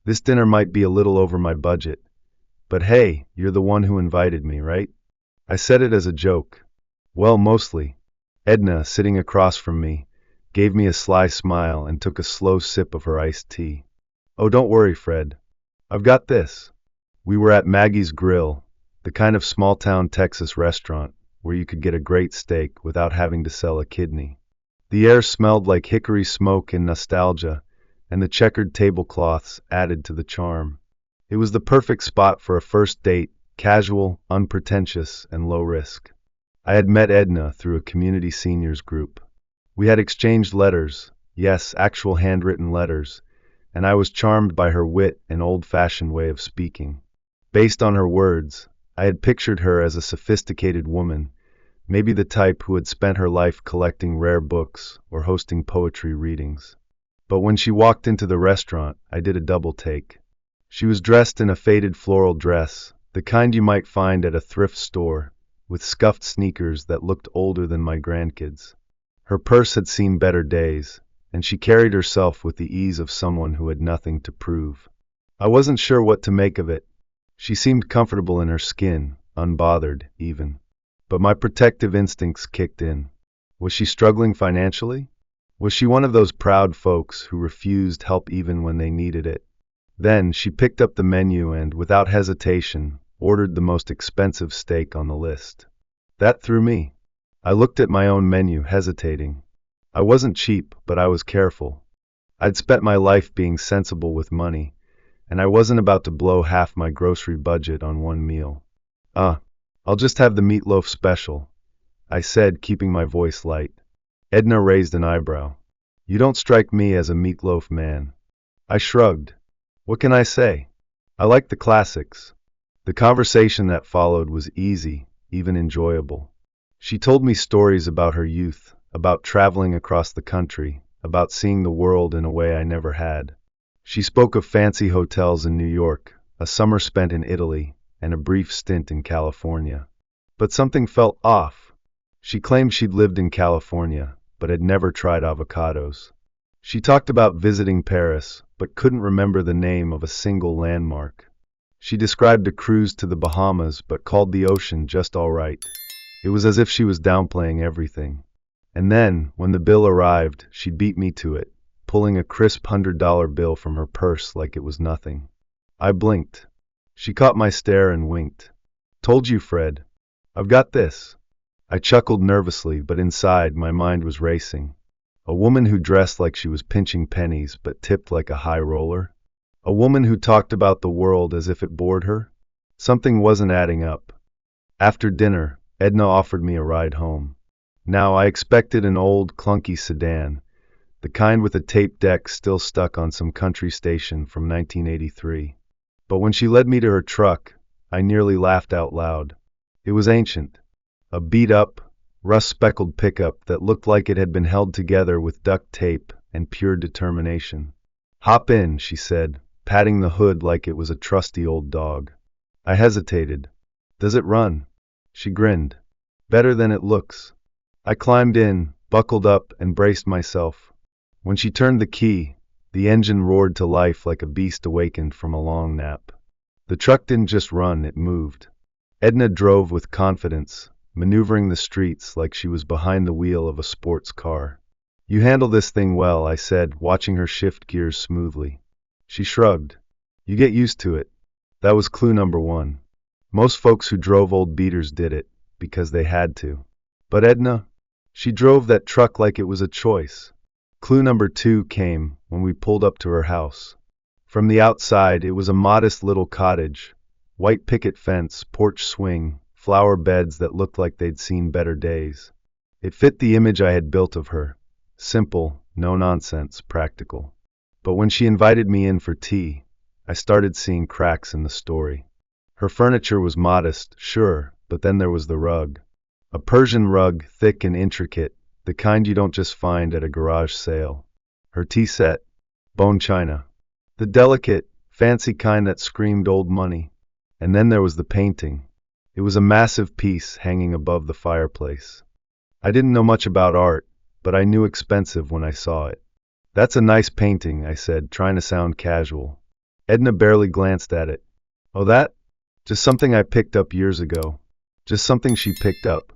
This dinner might be a little over my budget, but hey, you're the one who invited me, right? I said it as a joke. Well, mostly. Edna, sitting across from me, gave me a sly smile and took a slow sip of her iced tea. Oh, don't worry, Fred. I've got this. We were at Maggie's Grill, the kind of small-town Texas restaurant where you could get a great steak without having to sell a kidney. The air smelled like hickory smoke and nostalgia, and the checkered tablecloths added to the charm. It was the perfect spot for a first date, casual, unpretentious, and low risk. I had met Edna through a community seniors group. We had exchanged letters, yes, actual handwritten letters, and I was charmed by her wit and old-fashioned way of speaking. Based on her words, I had pictured her as a sophisticated woman, maybe the type who had spent her life collecting rare books or hosting poetry readings. But when she walked into the restaurant, I did a double take. She was dressed in a faded floral dress, the kind you might find at a thrift store, with scuffed sneakers that looked older than my grandkids. Her purse had seen better days, and she carried herself with the ease of someone who had nothing to prove. I wasn't sure what to make of it. She seemed comfortable in her skin, unbothered, even. But my protective instincts kicked in. Was she struggling financially? Was she one of those proud folks who refused help even when they needed it? Then she picked up the menu and, without hesitation, ordered the most expensive steak on the list. That threw me. I looked at my own menu, hesitating. I wasn't cheap, but I was careful. I'd spent my life being sensible with money, and I wasn't about to blow half my grocery budget on one meal. I'll just have the meatloaf special, I said, keeping my voice light. Edna raised an eyebrow. You don't strike me as a meatloaf man. I shrugged. What can I say? I like the classics. The conversation that followed was easy, even enjoyable. She told me stories about her youth, about traveling across the country, about seeing the world in a way I never had. She spoke of fancy hotels in New York, a summer spent in Italy, and a brief stint in California. But something felt off. She claimed she'd lived in California, but had never tried avocados. She talked about visiting Paris, but couldn't remember the name of a single landmark. She described a cruise to the Bahamas, but called the ocean just all right. It was as if she was downplaying everything. And then, when the bill arrived, she beat me to it, pulling a crisp $100 bill from her purse like it was nothing. I blinked. She caught my stare and winked. Told you, Fred. I've got this. I chuckled nervously, but inside my mind was racing. A woman who dressed like she was pinching pennies but tipped like a high roller? A woman who talked about the world as if it bored her? Something wasn't adding up. After dinner, Edna offered me a ride home. Now, I expected an old, clunky sedan, the kind with a tape deck still stuck on some country station from 1983. But when she led me to her truck, I nearly laughed out loud. It was ancient. A beat-up, rust-speckled pickup that looked like it had been held together with duct tape and pure determination. Hop in, she said, patting the hood like it was a trusty old dog. I hesitated. Does it run? She grinned. Better than it looks. I climbed in, buckled up, and braced myself. When she turned the key, the engine roared to life like a beast awakened from a long nap. The truck didn't just run, it moved. Edna drove with confidence, maneuvering the streets like she was behind the wheel of a sports car. You handle this thing well, I said, watching her shift gears smoothly. She shrugged. You get used to it. That was clue number one. Most folks who drove old beaters did it, because they had to. But Edna? She drove that truck like it was a choice. Clue number two came when we pulled up to her house. From the outside, it was a modest little cottage. White picket fence, porch swing, flower beds that looked like they'd seen better days. It fit the image I had built of her. Simple, no nonsense, practical. But when she invited me in for tea, I started seeing cracks in the story. Her furniture was modest, sure, but then there was the rug. A Persian rug, thick and intricate, the kind you don't just find at a garage sale. Her tea set, bone china. The delicate, fancy kind that screamed old money. And then there was the painting. It was a massive piece hanging above the fireplace. I didn't know much about art, but I knew expensive when I saw it. That's a nice painting, I said, trying to sound casual. Edna barely glanced at it. Oh, that? Just something I picked up years ago. Just something she picked up.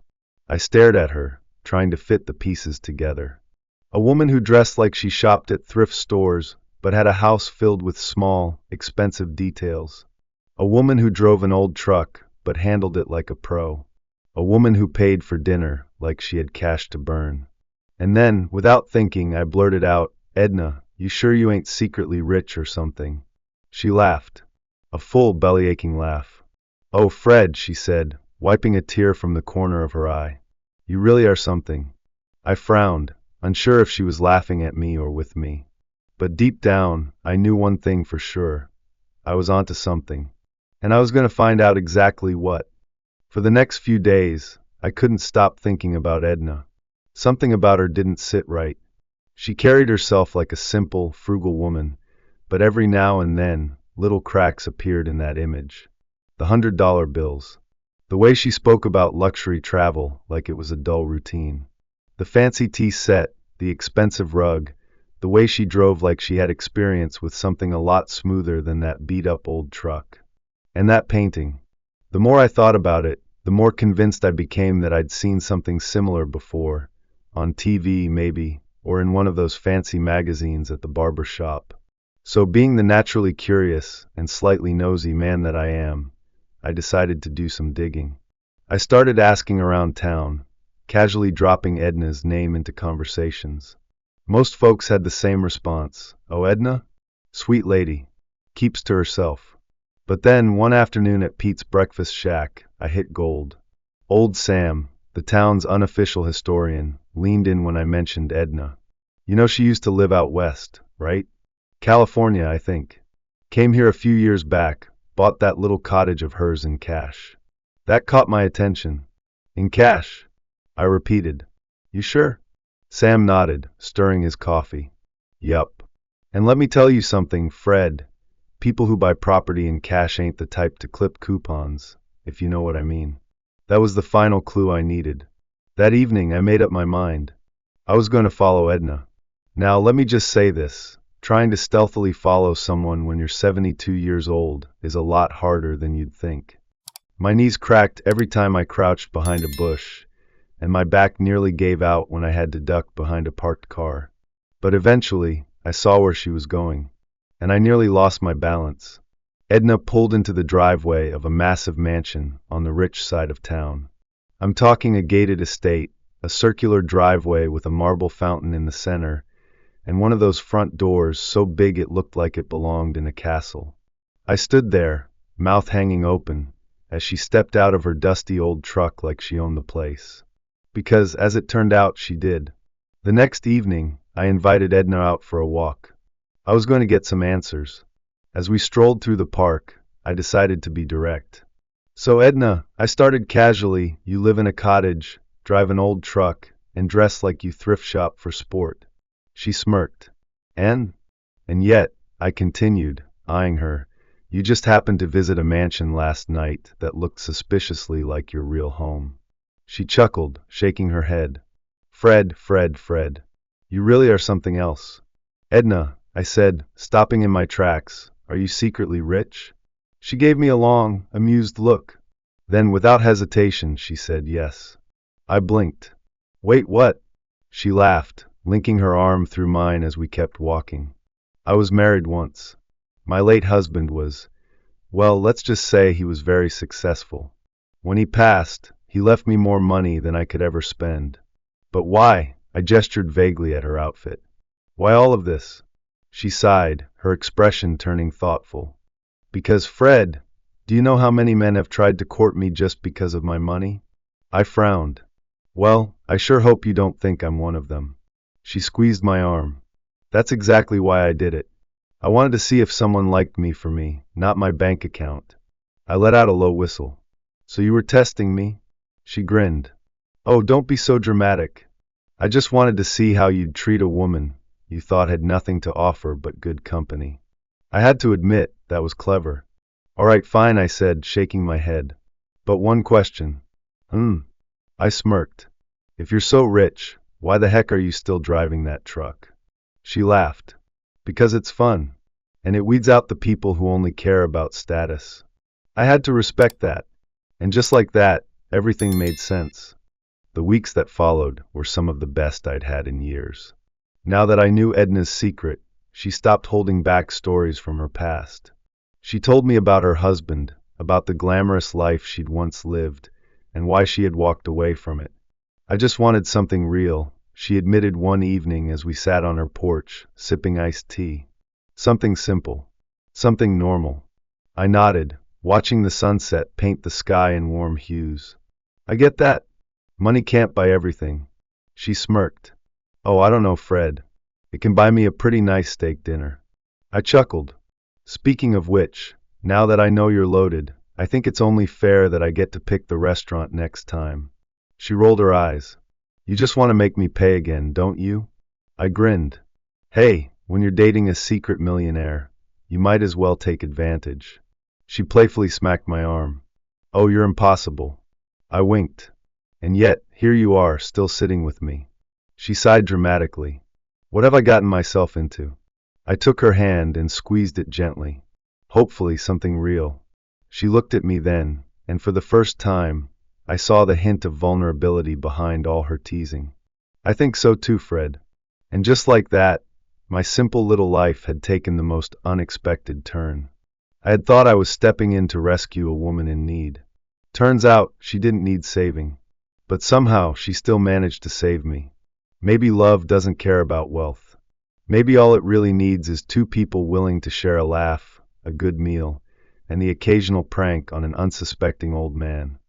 I stared at her, trying to fit the pieces together. A woman who dressed like she shopped at thrift stores, but had a house filled with small, expensive details. A woman who drove an old truck, but handled it like a pro. A woman who paid for dinner like she had cash to burn. And then, without thinking, I blurted out, "Edna, you sure you ain't secretly rich or something?" She laughed. A full, belly-aching laugh. "Oh, Fred," she said, wiping a tear from the corner of her eye. "You really are something." I frowned, unsure if she was laughing at me or with me. But deep down, I knew one thing for sure. I was onto something. And I was going to find out exactly what. For the next few days, I couldn't stop thinking about Edna. Something about her didn't sit right. She carried herself like a simple, frugal woman, but every now and then, little cracks appeared in that image. The $100 bills. The way she spoke about luxury travel like it was a dull routine. The fancy tea set, the expensive rug, the way she drove like she had experience with something a lot smoother than that beat-up old truck. And that painting. The more I thought about it, the more convinced I became that I'd seen something similar before, on TV maybe, or in one of those fancy magazines at the barber shop. So being the naturally curious and slightly nosy man that I am, I decided to do some digging. I started asking around town, casually dropping Edna's name into conversations. Most folks had the same response. "Oh, Edna? Sweet lady. Keeps to herself." But then, one afternoon at Pete's breakfast shack, I hit gold. Old Sam, the town's unofficial historian, leaned in when I mentioned Edna. "You know she used to live out west, right? California, I think. Came here a few years back, bought that little cottage of hers in cash." That caught my attention. "In cash?" I repeated. "You sure?" Sam nodded, stirring his coffee. "Yup. And let me tell you something, Fred. People who buy property in cash ain't the type to clip coupons, if you know what I mean." That was the final clue I needed. That evening, I made up my mind. I was going to follow Edna. Now, let me just say this. Trying to stealthily follow someone when you're 72 years old is a lot harder than you'd think. My knees cracked every time I crouched behind a bush, and my back nearly gave out when I had to duck behind a parked car. But eventually, I saw where she was going, and I nearly lost my balance. Edna pulled into the driveway of a massive mansion on the rich side of town. I'm talking a gated estate, a circular driveway with a marble fountain in the center, and one of those front doors so big it looked like it belonged in a castle. I stood there, mouth hanging open, as she stepped out of her dusty old truck like she owned the place. Because, as it turned out, she did. The next evening, I invited Edna out for a walk. I was going to get some answers. As we strolled through the park, I decided to be direct. "So Edna," I started casually, "you live in a cottage, drive an old truck, and dress like you thrift shop for sport." She smirked. And yet," I continued, eyeing her, "you just happened to visit a mansion last night that looked suspiciously like your real home." She chuckled, shaking her head. Fred, you really are something else." "Edna," I said, stopping in my tracks, "are you secretly rich?" She gave me a long, amused look. Then, without hesitation, she said yes. I blinked. "Wait, what?" She laughed, linking her arm through mine as we kept walking. "I was married once. My late husband was, well, let's just say he was very successful. When he passed, he left me more money than I could ever spend." "But why?" I gestured vaguely at her outfit. "Why all of this?" She sighed, her expression turning thoughtful. "Because, Fred, do you know how many men have tried to court me just because of my money?" I frowned. "Well, I sure hope you don't think I'm one of them." She squeezed my arm. "That's exactly why I did it. I wanted to see if someone liked me for me, not my bank account." I let out a low whistle. "So you were testing me?" She grinned. "Oh, don't be so dramatic. I just wanted to see how you'd treat a woman you thought had nothing to offer but good company." I had to admit, that was clever. "All right, fine," I said, shaking my head. "But one question." I smirked. "If you're so rich, why the heck are you still driving that truck?" She laughed. "Because it's fun. and it weeds out the people who only care about status. I had to respect that, and just like that, everything made sense. The weeks that followed were some of the best I'd had in years. Now that I knew Edna's secret, she stopped holding back stories from her past. She told me about her husband, about the glamorous life she'd once lived, and why she had walked away from it. I just wanted something real, she admitted one evening as we sat on her porch, sipping iced tea. Something simple. Something normal. I nodded, watching the sunset paint the sky in warm hues. I get that. Money can't buy everything. She smirked. Oh, I don't know, Fred. It can buy me a pretty nice steak dinner. I chuckled. Speaking of which, now that I know you're loaded, I think it's only fair that I get to pick the restaurant next time. She rolled her eyes. You just want to make me pay again, don't you? I grinned. Hey, when you're dating a secret millionaire, you might as well take advantage. She playfully smacked my arm. Oh, you're impossible. I winked. And yet, here you are, still sitting with me. She sighed dramatically. What have I gotten myself into? I took her hand and squeezed it gently. Hopefully something real. She looked at me then, and for the first time, I saw the hint of vulnerability behind all her teasing. I think so too, Fred. And just like that, my simple little life had taken the most unexpected turn. I had thought I was stepping in to rescue a woman in need. Turns out she didn't need saving. But somehow she still managed to save me. Maybe love doesn't care about wealth. Maybe all it really needs is two people willing to share a laugh, a good meal, and the occasional prank on an unsuspecting old man.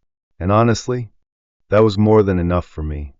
And honestly, that was more than enough for me.